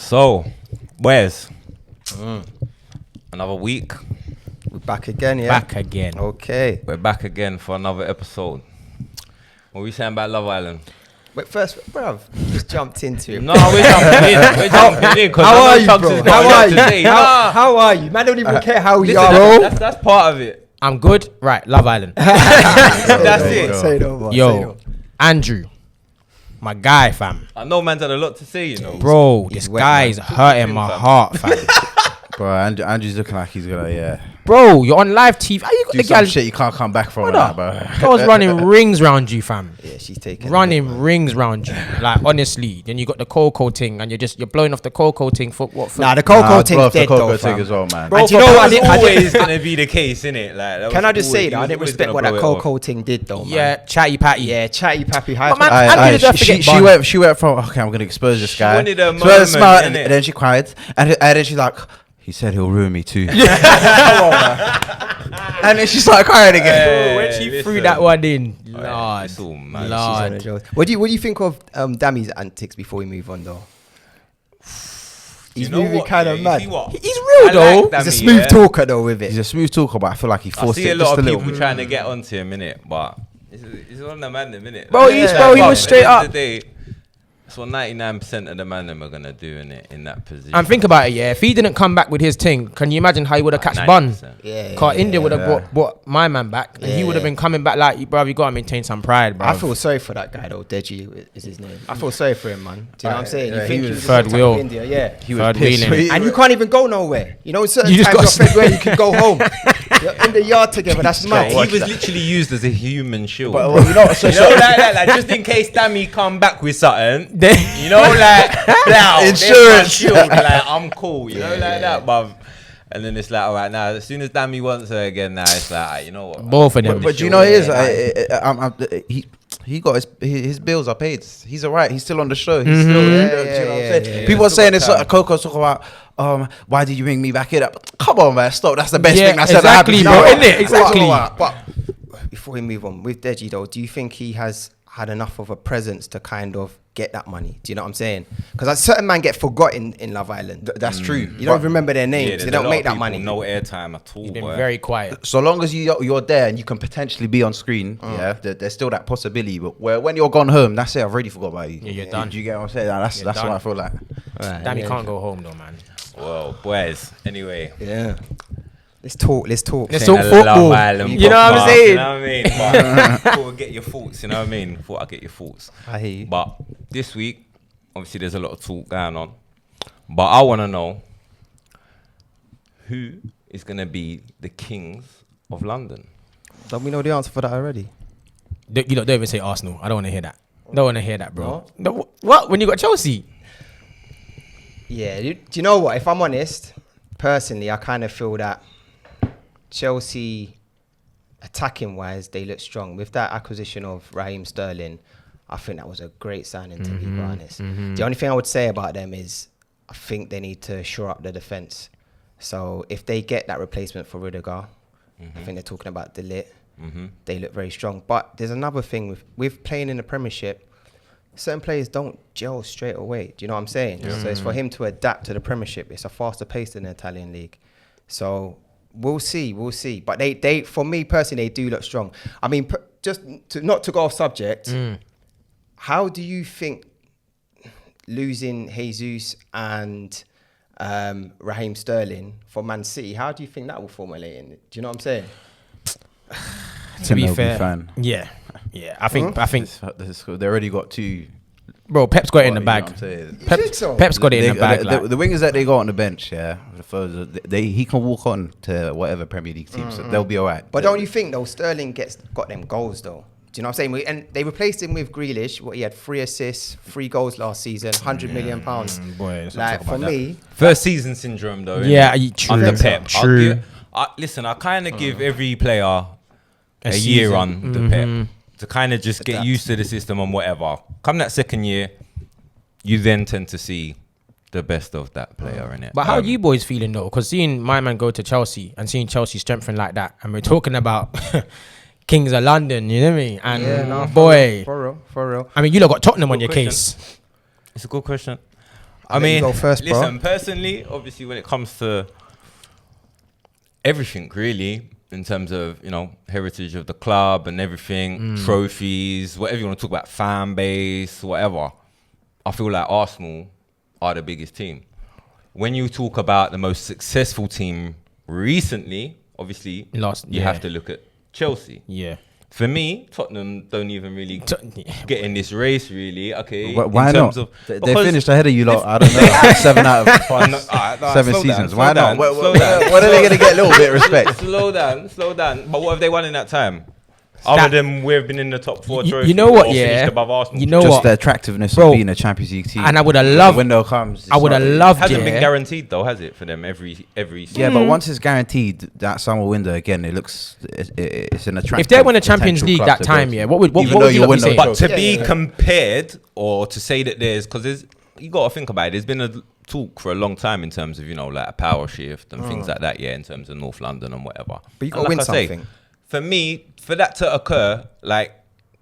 So, where's another week? We're back again, yeah? Back again. Okay. We're back again for another episode. What are we saying about Love Island? Wait, first, bruv, just jumped into it. No, we're jumping in. We're jumping in. How are you, bro? How are you? Man, don't even care how you are, bro. That's part of it. I'm good. Right, Love Island. That's it. Say no more. Yo, Andrew, my guy, fam. I know man's had a lot to say, you know. Bro, this wet, guy's man. hurting my heart, fam. Bro, Andrew's looking like he's gonna, Bro, you're on live TV. How you got do the some gal? shit you can't come back from that, bro. Girls running rings round you, fam. Yeah, she's taking Running rings round you. Like, honestly. Then you got the cocoa thing, and you're blowing off the cocoa thing for what? For Nah, the cocoa I'd blow thing's off the dead, cocoa though, thing fam. as well, man. Bro, and do you know what? I didn't. Always gonna be the case, innit? Like, Can I just say that I didn't respect what that cocoa thing did, though, man. Yeah, chatty patty. Yeah, chatty pappy. But man, Andrew deserves to get banned. She went from, okay, I'm gonna expose this guy. wanted a She went moment, smile, and innit? then she cried, and then she's like, he said he'll ruin me too. And then she started crying again. Bro, when she listen. threw that one in, Lord. It's all mad. She's on a joke. What do you think of Dammy's antics before we move on, though? He's You know moving what, kind of yeah, mad. you see what? He's real, though. Like He's a Dammy, smooth talker, though, with He's it. a smooth talker, but I feel like he I forced see a it lot just of a people little. trying to get onto him, innit? But it's on the man, innit? Bro, he was straight up. That's what 99% of the man them are gonna do in that position. And think about it, yeah. If he didn't come back with his thing, can you imagine how he would have catched bun? 90%. Yeah. Cause India would have brought my man back, and he would have Yeah. been coming back like, bro, you gotta maintain some pride, bro. I feel sorry for that guy, though. Deji is his name. I feel sorry for him, man. Do you know what I'm saying? You yeah, think he he was was third on top wheel. of India, yeah. He was Third pissed. wheeling. And you can't even go nowhere. You know, certain You just times got you're fed where you can go home. You're in the yard together. That's mad. He was literally used as a human shield. But, well, you know, so, like just in case Dammy come back with something, Then- you know, like now Insurance. shield, like I'm cool, you know, like that, bruv. And then it's like, all right, now as soon as Dammy wants her again, now it's like, alright, you know what? Both of them. But you know, he got his bills are paid. He's alright. He's still on the show. He's still. Do you know what I'm saying? People are saying this. Coco's talking about, why did you bring me back in? Come on, man, stop. That's the best Yeah, thing that's ever exactly, happened. bro, No, innit? Exactly. But before we move on, with Deji, though, do you think he has had enough of a presence to kind of get that money? Do you know what I'm saying? Because a certain man get forgotten in Love Island. That's true. You don't remember their names. They don't make that money. No airtime at all. He's been boy. very quiet. So long as you're there and you can potentially be on screen, there's still that possibility. But when you're gone home, that's it. I've already forgot about you. Yeah, you're done. Do you get what I'm saying? That's You're what done. I feel like. Damn, he can't go home though, man. Well, boys. Anyway, Yeah. Let's talk. Let's Shane. talk football. Love Island You know what I'm podcast, saying? You know what I mean? But thought I'd get your thoughts. You know what I mean? Thought I'd get your thoughts. I hear you. But this week, obviously, there's a lot of talk going on. But I want to know who is going to be the kings of London. Don't we know the answer for that already? You don't even say Arsenal. I don't want to hear that. Don't want to hear that, bro. No, what? When you got Chelsea? Yeah. Do you know what? If I'm honest, personally, I kind of feel that Chelsea, attacking wise, they look strong. With that acquisition of Raheem Sterling, I think that was a great signing, to be quite honest. The only thing I would say about them is I think they need to shore up the defence. So if they get that replacement for Rudiger, I think they're talking about De Ligt, they look very strong. But there's another thing with playing in the Premiership, certain players don't gel straight away. Do you know what I'm saying? So it's for him to adapt to the Premiership. It's a faster pace than the Italian league. So we'll see. But they for me personally, they do look strong. I mean, just not to go off subject, how do you think losing Jesus and Raheem Sterling for Man City, how do you think that will formulate in? Do you know what I'm saying? To be Noble fair, fan. yeah. I think, They already got two. bro, Pep's got it in the You know bag. what I'm saying? You think so? Pep's got it in the bag. The wingers that they got on the bench, he can walk on to whatever Premier League team, so they'll be all right. But don't you think though Sterling got them goals though? Do you know what I'm saying? And they replaced him with Grealish. He had 3 assists, 3 goals last season, £100 million. boy, let's not Like talk for about me, First season syndrome, though. Yeah, innit? true. Under Think so. Pep. True. Listen, I kind of give every player a season. year on the Pep to kind of just get used to the system and whatever. Come that second year, you then tend to see the best of that player in it. But how are you boys feeling though? Because seeing my man go to Chelsea and seeing Chelsea strengthen like that, and we're talking about Kings of London, you know what I mean? And boy, for real. I mean, you lot got Tottenham on your question. case. It's a good question. I mean, go first, bro. listen, personally, obviously, when it comes to everything, really, in terms of, you know, heritage of the club and everything, trophies, whatever you want to talk about, fan base, whatever, I feel like Arsenal are the biggest team. When you talk about the most successful team recently, obviously, you have to look at Chelsea. Yeah. For me, Tottenham don't even really get in this race, really. Okay, Why in terms not? Of, They finished ahead of you lot. I don't know. 7 out of 7 slow seasons. down, Why slow not? down, slow down. When are they going to get a little bit of respect? Slow down. But what have they won in that time? Other than we've been in the top 4 trophies, you know what? or Yeah, finished above Arsenal. you know Just what? the attractiveness Bro, of being a Champions League team. And I would have When loved. the window comes. I would have It loved. hasn't Yeah. been guaranteed though, has it, for them every season? Yeah, but once it's guaranteed, that summer window again, it looks it's an attractive. If they won a Champions potential League club that to time, go to. yeah, what would Even what though would you you lot be win no saying? But to Yeah, be yeah. compared, or to say that because you got to think about it. There's been a talk for a long time in terms of, you know, like a power shift and things like that. Yeah, in terms of North London and whatever. But you And got to win I say, something. for me, for that to occur, like.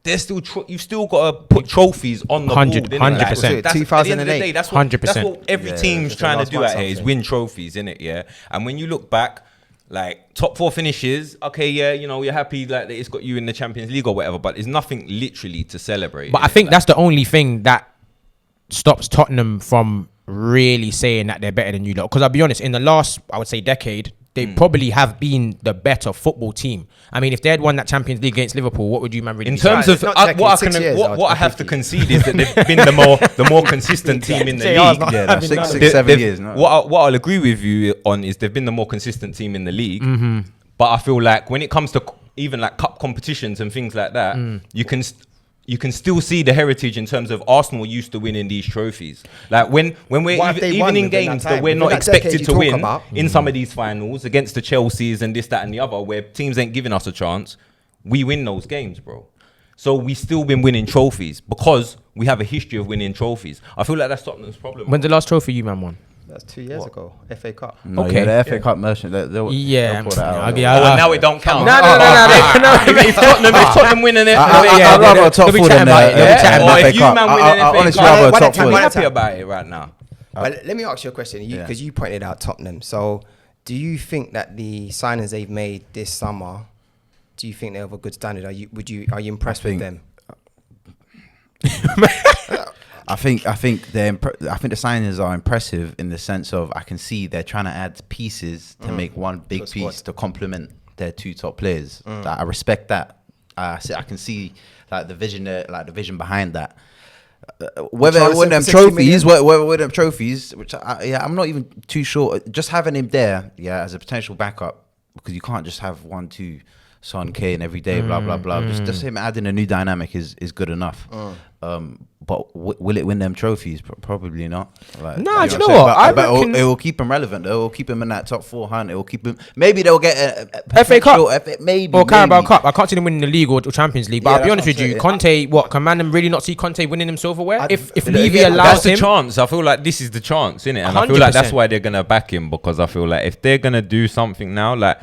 There's still you've still got to put trophies on the 100%. board. Innit? Like, 100%. that's, at the end of the day, 2008. that's what 100%. that's what every Yeah, team's it's trying the to do last out here is something. win trophies, innit? Yeah. And when you look back, like top 4 finishes, okay, yeah, you know, you're happy like that it's got you in the Champions League or whatever, but there's nothing literally to celebrate. But I think that's the only thing that stops Tottenham from really saying that they're better than you lot. Because I'll be honest, in the last, I would say, decade, they probably have been the better football team. I mean, if they had won that Champions League against Liverpool, what would you man really in be terms saying? of It's not what I decade, 6 can, years, what I have to 50. concede is that they've been the more consistent team in the JR's league. not Yeah, having that's none of six, it. 7 years. No. What I'll agree with you on is they've been the more consistent team in the league. But I feel like when it comes to even like cup competitions and things like that, you can still see the heritage in terms of Arsenal used to winning these trophies. Like when we're What have they even won in within that games that time? we're Within not that decade expected you to talk win about? in some of these finals against the Chelseas and this, that, and the other, where teams ain't giving us a chance, we win those games, bro. So we still been winning trophies because we have a history of winning trophies. I feel like that's Tottenham's problem. When's the last trophy you man won? That's 2 years ago. FA Cup. No, Okay. yeah, the FA Cup merchant. They'll Yeah. pull that out. Yeah, Oh, now it don't count. No. If Tottenham winning it, I'd rather a top they'll be 4 chatting than about it. They'll be an chatting or about FA if you Cup. man I winning FA honestly Cup, rather a One top at a time, 4. one I'm at happy time. about it right now. But let me ask you a question, because you pointed out Tottenham. So, do you think that the signings they've made this summer, do you think they have a good standard? Are you impressed with them? I think the signings are impressive in the sense of I can see they're trying to add pieces to make one big Good squad. piece to complement their 2 top players. I respect that. I can see like the vision behind that. Whether it win them 60 trophies, million? whether win them trophies, which I'm not even too sure. Just having him there, as a potential backup, because you can't just have 1, 2 Son, Kane every day, blah blah blah. Just him adding a new dynamic is good enough. But will it win them trophies? Probably not. Like, Nah, do you know what I'm saying? what? I But reckon- it will keep him relevant. It will keep him in that top 4 hunt. It will keep him. Maybe they'll get a FA Cup. potential maybe Or Carabao maybe. Cup. I can't see them winning the league or Champions League. But Yeah, I'll be that's honest with what I'm you, saying. Conte, can man really not see Conte winning them silverware? If yeah, Levy yeah, allows That's the him, chance. I feel like this is the chance, innit? And I feel like that's 100%. why they're gonna back him, because I feel like if they're gonna do something now, like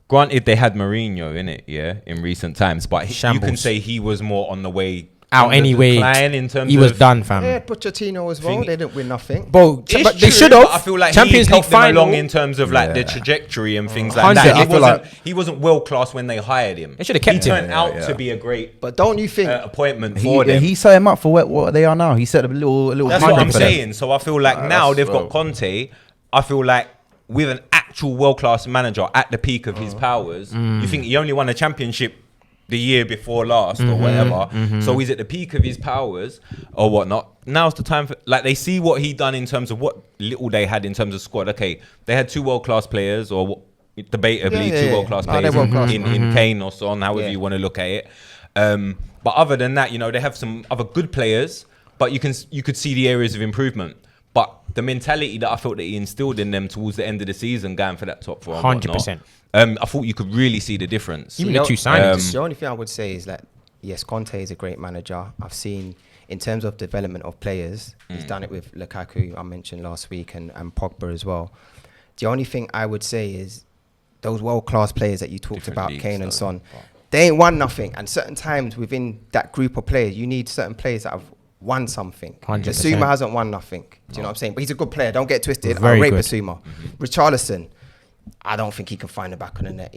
granted they had Mourinho in it, in recent times, but you can Shambles. say he was more on the way out on the anyway, decline in terms he was of done, fam. They had Pochettino as well. Think- They didn't win nothing. Bro, It's but they true, should have. but I feel like Champions he League helped them final. along in terms of like the Yeah. trajectory and things like 100. that. I feel He wasn't world class when they hired him. They should have kept he him. turned out to be a great But don't you think? appointment for them. He set him up for what they are now. He set a little. That's what I'm for them. saying. So I feel like now that's they've got well. Conte. I feel like with an actual world-class manager at the peak of his powers, you think he only won a championship the year before last or whatever. So he's at the peak of his powers or whatnot. Now's the time for, like, they see what he done in terms of what little they had in terms of squad. Okay, they had 2 world-class players or debatably Yeah, 2 yeah. world-class No, they're players world-class. in Kane or Son, however Yeah. you want to look at it. But other than that, they have some other good players, but you could see the areas of improvement. But the mentality that I felt that he instilled in them towards the end of the season, going for that top 4, and 100%. whatnot, I thought you could really see the difference. Even the 2 signings. The only thing I would say is that yes, Conte is a great manager. I've seen in terms of development of players, he's done it with Lukaku, I mentioned last week, and Pogba as well. The only thing I would say is those world-class players that you talked Different about, leagues, Kane and though. Son, they ain't won nothing. And certain times within that group of players, you need certain players that have won something. 100%. Basuma hasn't won nothing. Do you know what I'm saying? But he's a good player. Don't get twisted. Very I rate good. Basuma. Richarlison, I don't think he can find the back on the net.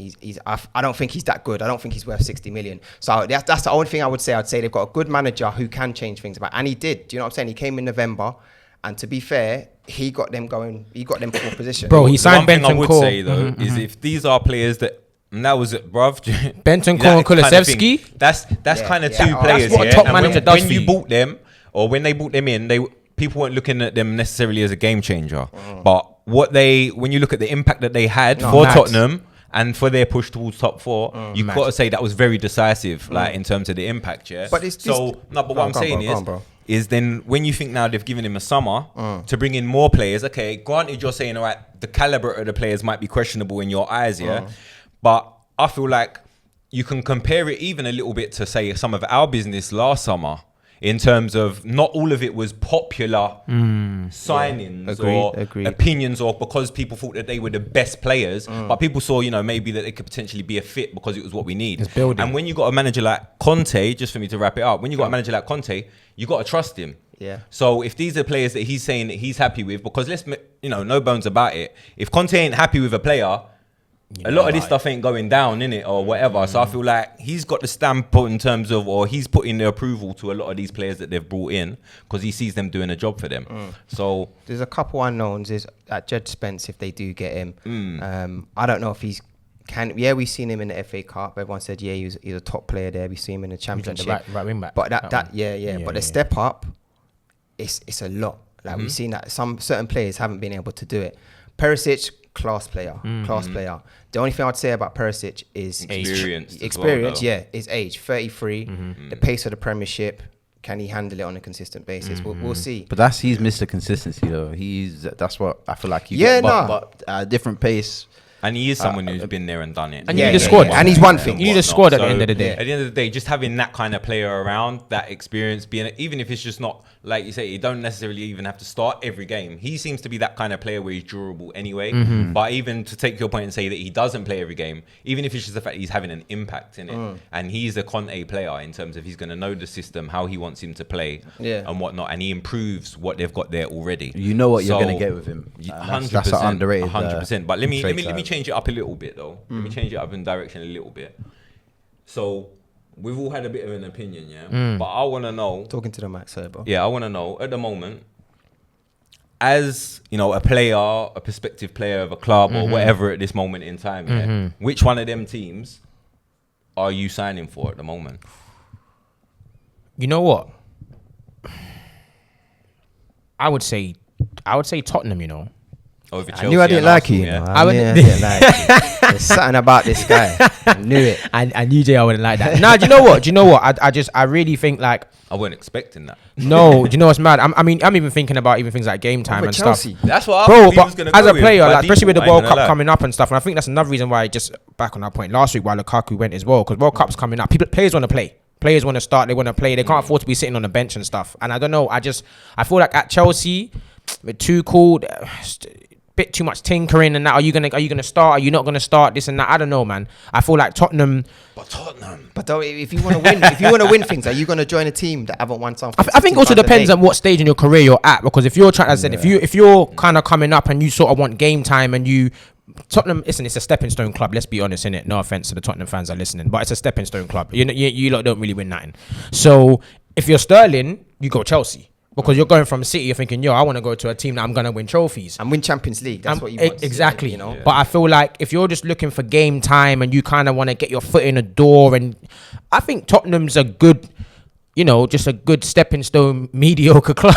I don't think he's that good. I don't think he's worth 60 million. So that's the only thing I would say. I'd say they've got a good manager who can change things about. And he did. Do you know what I'm saying? He came in November, and to be fair, he got them going. He got them for position. Bro, he The signed one thing I Benton would Core. say though is if these are players that. And that was it, bruv. Benton, That Core and kind of Kulusevski. thing. That's Yeah, kind of yeah. two That's players. what a yeah? top And manager when, does when for you you. bought them, or when they bought them in, people weren't looking at them necessarily as a game changer. But when you look at the impact that they had for mad. Tottenham and for their push towards top four, you've Mad. got to say that was very decisive, like in terms of the impact. Yeah. But it's so just- no. But Go what on, I'm go on, saying bro, go on, bro. is then when you think now they've given him a summer to bring in more players. Okay, granted you're saying all right, the caliber of the players might be questionable in your eyes, yeah. But I feel like you can compare it even a little bit to say some of our business last summer in terms of not all of it was popular signings or Agreed. opinions or because people thought that they were the best players, but people saw, maybe that they could potentially be a fit because it was what we need. It's building. And when you got a manager like Conte, just for me to wrap it up, when you got a manager like Conte, you got to trust him. Yeah. So if these are players that he's saying that he's happy with, because no bones about it. If Conte ain't happy with a player, a lot of this stuff ain't going down, innit, or whatever. So I feel like he's got the stamp in terms of, or he's putting the approval to a lot of these players that they've brought in because he sees them doing a job for them. So There's a couple unknowns. Is at Jed Spence if they do get him. I don't know if he's can. Yeah, we've seen him in the FA Cup. Everyone said he's a top player there. We see him in the Championship. right wing back. But That one. yeah. But the step up, it's a lot. Like we've seen that some certain players haven't been able to do it. Perisic, class player. The only thing I'd say about Perisic is Experience as well, Experience, though. yeah, his age, 33. The pace of the Premiership. Can he handle it on a consistent basis? We'll see. But he's Mr. Consistency though. That's what I feel like. Yeah, but at a different pace. and he is someone who's been there and done it. And Yeah, you need a yeah, squad. yeah. And he's won things. You need a squad at the end of the day. At the end of the day, just having that kind of player around, that experience, being even if it's just not like you say, you don't necessarily even have to start every game. He seems to be that kind of player where he's durable anyway. But even to take your point and say that he doesn't play every game, even if it's just the fact he's having an impact in it, and he's a Conte player in terms of he's going to know the system, how he wants him to play, and whatnot, and he improves what they've got there already. You know what you're So, going to get with him. 100%. That's an underrated. 100%. But let me trait. change it up a little bit though. Let me change it up in direction a little bit. So we've all had a bit of an opinion, yeah. But I want to know. Talking to the max, sorry, bro. Yeah, I want to know at the moment, as a player, a prospective player of a club or whatever at this moment in time, yeah, which one of them teams are you signing for at the moment? You know what? I would say Tottenham. Over I Chelsea knew I didn't and like Arsenal, you. yeah? I I didn't like you. There's something about this guy. I knew it. I knew Jay I wouldn't like that. Nah, do you know what? I really think like I wasn't expecting that. no. Do you know what's mad? I'm even thinking about even things like game time With and Chelsea. stuff. That's what I Bro, thought he was but going to as go a player, with, like, especially with the I ain't World gonna Cup lie. coming up and stuff, and I think that's another reason why just back on that point last week why Lukaku went as well, because World Cup's coming up. Players want to play. Players want to start. They want to play. They can't afford to be sitting on the bench and stuff. And I don't know. I feel like at Chelsea, with Tuchel, bit too much tinkering and that. Are you gonna start? Are you not gonna start? This and that. I don't know, man. I feel like Tottenham. But though, if you want to win, things, are you going to join a team that haven't won something? I think also depends on what stage in your career you're at, because if you're trying, as I said, if you're kind of coming up and you sort of want game time and Tottenham, listen, it's a stepping stone club. Let's be honest, innit? No offense to the Tottenham fans that are listening, but it's a stepping stone club. You lot don't really win nothing. So if you're Sterling, you go Chelsea. Because you're going from City, you're thinking, I want to go to a team that I'm going to win trophies. and win Champions League. That's what you want. Exactly. Yeah. But I feel like if you're just looking for game time and you kind of want to get your foot in the door, and I think Tottenham's a good, just a good stepping stone mediocre club.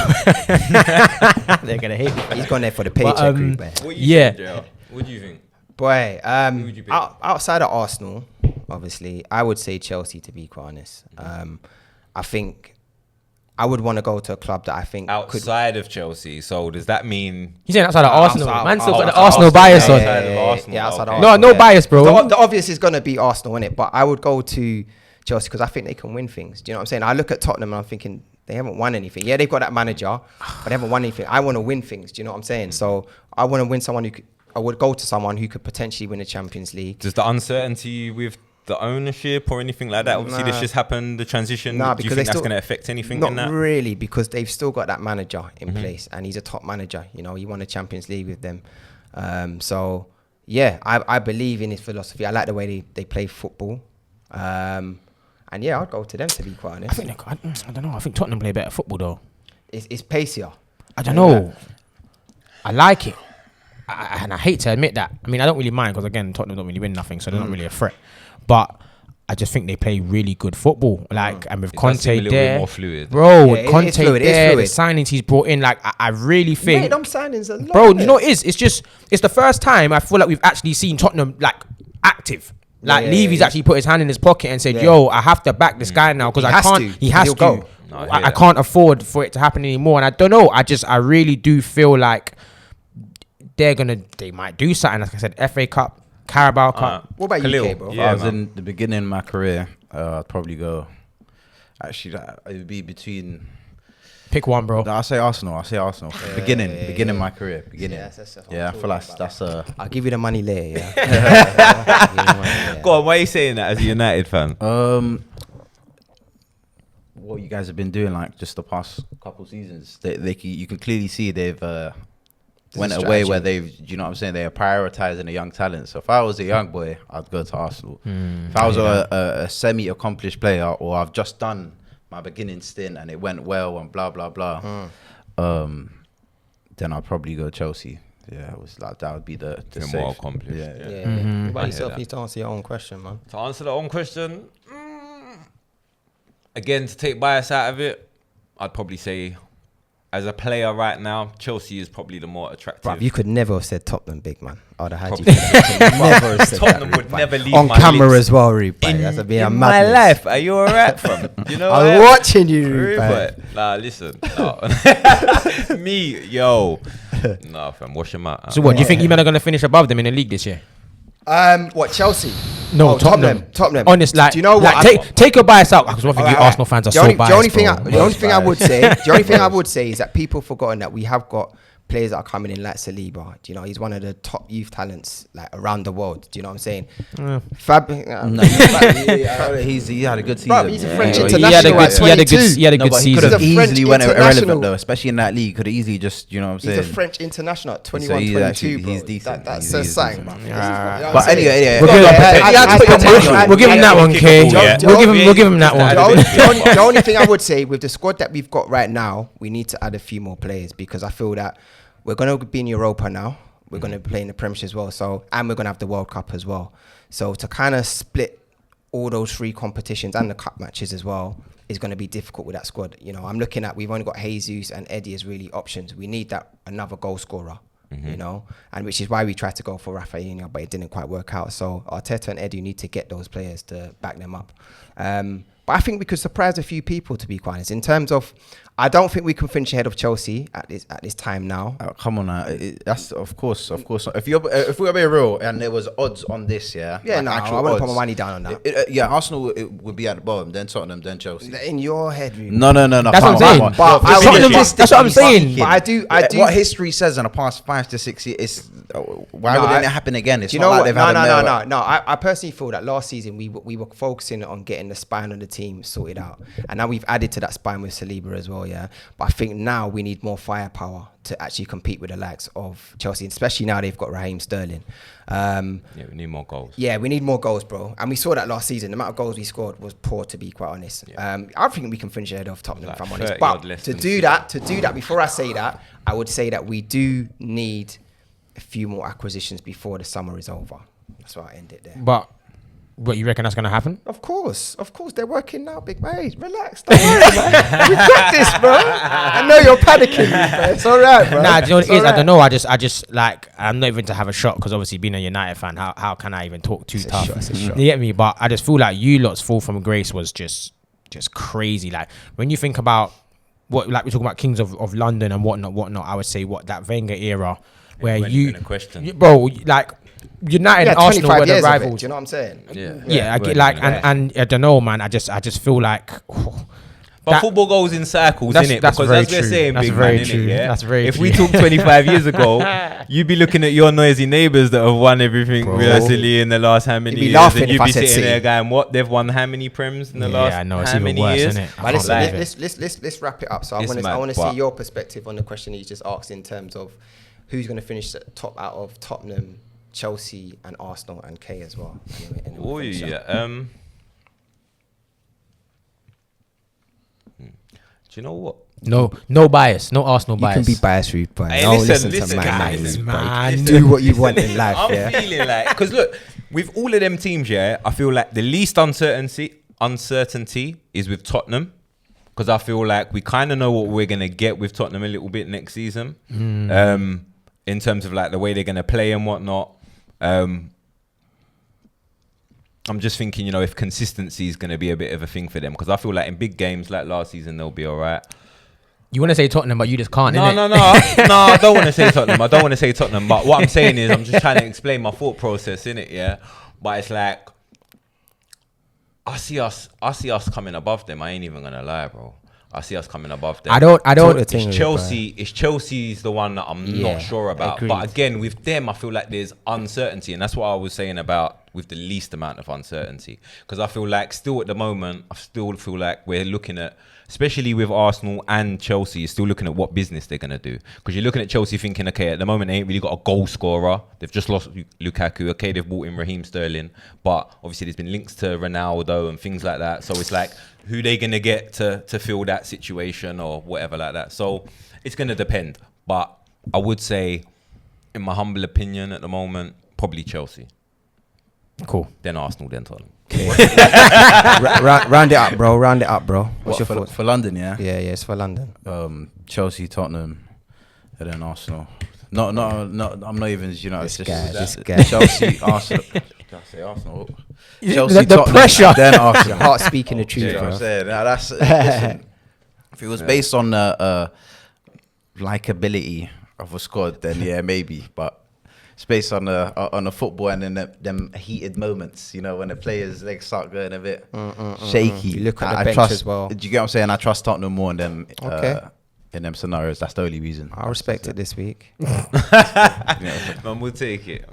They're going to hate me. He's gone there for the paycheck. Ruben. What do you Yeah. think, JR? What do you think? Boy, Who would you pick? outside of Arsenal, obviously, I would say Chelsea, to be quite honest. I think I would want to go to a club that I think could. Outside of Chelsea, so does that mean He's saying outside of Arsenal. Man still got the outside Arsenal Arsenal, bias yeah, on. outside of Arsenal, Yeah, outside of okay. No, Arsenal, no bias, bro. The obvious is going to be Arsenal, innit? But I would go to Chelsea because I think they can win things. Do you know what I'm saying? I look at Tottenham and I'm thinking they haven't won anything. Yeah, they've got that manager, but they haven't won anything. I want to win things. Do you know what I'm saying? So I want to win someone I would go to someone who could potentially win a Champions League. Does the uncertainty with the ownership or anything like that? Obviously, this just happened, the transition. Nah, Do you because think they that's still- going to affect anything Not in that? really, because they've still got that manager in place, and he's a top manager. You know, he won the Champions League with them. So yeah, I believe in his philosophy. I like the way they play football. And yeah, I'd go to them, to be quite honest. I don't know. I think Tottenham play better football though. It's pacier. I don't know. I like it. And I hate to admit that. I mean, I don't really mind because, again, Tottenham don't really win nothing, so they're not really a threat. But I just think they play really good football. Like, and with It does seem a Conte little bit there, more fluid. bro, Yeah, with it is Conte fluid, it is there, the fluid. signings he's brought in, like, I really think, Mate, them signings are bro, long, you know what it is? It's just, it's the first time I feel like we've actually seen Tottenham, like, active. Like, Yeah, Levy's yeah. actually put his hand in his pocket and said, Yeah. yo, I have to back this guy now because He I has can't, to, he has he'll to. go. No, I hear I that. can't afford for it to happen anymore. And I don't know. I really do feel like they might do something. Like I said, FA Cup, Carabao Cup. What about Khalil, UK, bro? If yeah, I was man. in the beginning of my career, I'd probably go. Actually, it would be between. Pick one, bro. No, I'll say Arsenal. Beginning of my career. Beginning. Yeah, that's what I'm Yeah, I feel like talking that's I'll give you the money later, yeah. Go on, why are you saying that as a United fan? what you guys have been doing, like just the past couple seasons. You can clearly see they've went a away strategy. where you know what I'm saying, they are prioritizing the young talent. So if I was a young boy, I'd go to Arsenal. If I was a semi-accomplished player, or I've just done my beginning stint and it went well and blah blah blah, then I'd probably go Chelsea. Yeah, it was like that would be the You're safe. more accomplished. Yeah, Yeah, yeah. yeah. I What about hear yourself? that. You need to answer your own question, man. To answer the own question, again, to take bias out of it, I'd probably say, as a player right now, Chelsea is probably the more attractive. Bruv, you could never have said Tottenham, big man. I'd have had you. Probably. Never have said Tottenham that, would Rude, never man. leave on my camera lips. as well, Rude, man. That's a bit of in my madness. life, are you alright, fam? You know, I'm what? watching you, Rude, Rude, man. but nah, listen, me, yo, nah, fam, wash him out. So what, do you think you men are going to finish above them in the league this year? What, Chelsea? No, Oh, Tottenham. Tottenham. Honest, like, do you know what? like, take your bias out because one thing you Alright, Arsenal fans are the so only, biased. the only thing, bro. the only thing I would biased. say, the only thing I would say is that people have forgotten that we have got players that are coming in like Saliba. Do you know, he's one of the top youth talents like around the world. Do you know what I'm saying? Fab. He had a good season. Bruv, he's a French He international had a at good, he had a 22. good, he had a No, good but he could season. have He's a French easily went irrelevant international. though, especially in that league. Could have easily just, you know what I'm He's saying. a French international at 21, So he's 22, actually- bro. he's decent. That He's says something, decent. man. But anyway, yeah. We'll give him- I- you had to put your money on it. We'll give him that one, K. Yeah. We'll give him that one. The only thing I would say with the squad that we've got right now, we need to add a few more players because I feel that we're going to be in Europa now. We're going to play in the Premiership as well. So, and we're going to have the World Cup as well. So to kind of split all those three competitions and the cup matches as well is going to be difficult with that squad. You know, I'm looking at, we've only got Jesus and Eddie as really options. We need that another goal scorer. You know, and which is why we tried to go for Rafinha, but it didn't quite work out. So Arteta and Eddie need to get those players to back them up. But I think we could surprise a few people, to be quite honest. In terms of, I don't think we can finish ahead of Chelsea at this time now. Come on, that's of course. If we're being real, and there was odds on this, Yeah, like no, actual I wouldn't put odds, my money down on that. Yeah, Arsenal would be at the bottom, then Tottenham, then Chelsea. In your head, really. No. That's what I'm saying. But I would- Tottenham- that's what I'm saying. But I do. What history says in the past 5 to 6 years, why No, wouldn't it happen again? It's Do you not know like what? they've No, had a no, male- no. I personally feel that last season we were focusing on getting the spine of the team sorted out, and now we've added to that spine with Saliba as well. Yeah, but I think now we need more firepower to actually compete with the likes of Chelsea, especially now they've got Raheem Sterling. Yeah, we need more goals. Yeah, we need more goals, bro. And we saw that last season. The amount of goals we scored was poor, to be quite honest. I think we can finish ahead of Tottenham, Like if I'm honest. 30 odd But less to than do that, before I say that, I would say that we do need a few more acquisitions before the summer is over. That's why I end it there. But what, you reckon that's going to happen? Of course, they're working now, big mate. Relax, don't worry, man. We got this, bro. I know you're panicking, man. It's all right, bro. Nah, do you know what It's it is? all I right. don't know. I just like, I'm not even to have a shot because obviously being a United fan, how can I even talk too It's a tough? shot, it's a shot. You get me? But I just feel like you lot's fall from grace was just crazy. Like when you think about what, like we're talking about Kings of London and whatnot, I would say that Wenger era where wasn't you, even a question. bro, like United Yeah, and Arsenal 25 were the years of it. rivals. Do you know what I'm saying? Yeah, I weren't get like, even there. and I don't know, man. I just feel like. But But football goes in cycles, That's- innit? that's Because very as we're true. saying, That's big very man, true. innit? Yeah. That's very If true. we talk 25 years ago, you'd be looking at your noisy neighbours that have won everything Bro. recently in the last how many You'd be years, laughing and if you'd I be said sitting there City. going, "What? They've won how many prems in the last I know, it's how even many worse, years?" innit? I But listen, can't believe it. let's wrap it up. So I It's want mad, to see but- your perspective on the question he's just asked in terms of who's going to finish at top out of Tottenham, Chelsea, and Arsenal, and K as well. And then we'll Oh finish up. yeah. Do you know what? No bias, no Arsenal You bias. can be biased, Rude, but Hey, no, listen, listen to man, guys, Rude, man. bro. Do what you want in life, I'm yeah? feeling like, because look, with all of them teams, yeah, I feel like the least uncertainty is with Tottenham, because I feel like we kind of know what we're gonna get with Tottenham a little bit next season, in terms of like the way they're gonna play and whatnot. I'm just thinking, you know, if consistency is gonna be a bit of a thing for them, because I feel like in big games like last season they'll be all right. You want to say Tottenham, but you just can't. No, innit? no. I don't want to say Tottenham. But what I'm saying is, I'm just trying to explain my thought process in it. Yeah, but it's like I see us coming above them. I ain't even gonna lie, bro. I see us coming above them. I don't. It's Chelsea. It's Chelsea's the one that I'm Yeah, not sure about. agreed. But again, with them, I feel like there's uncertainty, and that's what I was saying about with the least amount of uncertainty. Because I feel like still at the moment, I still feel like we're looking at, especially with Arsenal and Chelsea, you're still looking at what business they're gonna do. Because you're looking at Chelsea thinking, okay, at the moment they ain't really got a goal scorer. They've just lost Lukaku. Okay, they've brought in Raheem Sterling, but obviously there's been links to Ronaldo and things like that. So it's like, who they gonna get to fill that situation or whatever like that. So it's gonna depend. But I would say, in my humble opinion, at the moment, probably Chelsea, Cool. then Arsenal, then Tottenham. Round it up, bro. Round it up, bro. What's your for, thoughts? for London, yeah? Yeah, it's for London. Chelsea, Tottenham, and then Arsenal. No, I'm not even, you know, This it's guy, just this guy. Chelsea, Arsenal. Did I say Arsenal? The Tottenham, pressure. then Your Arsenal. heart speaking the You truth, know what I'm bro. saying? Now that's listen, if it was based on the likability of a squad, then yeah, maybe. But it's based on the football and then them heated moments. You know, when the players' legs start going a bit shaky. You look at the I bench trust, as well. Do you get what I'm saying? I trust Tottenham more in them. Okay. In them scenarios, that's the only reason. I respect it this week. You know, Man, we'll take it.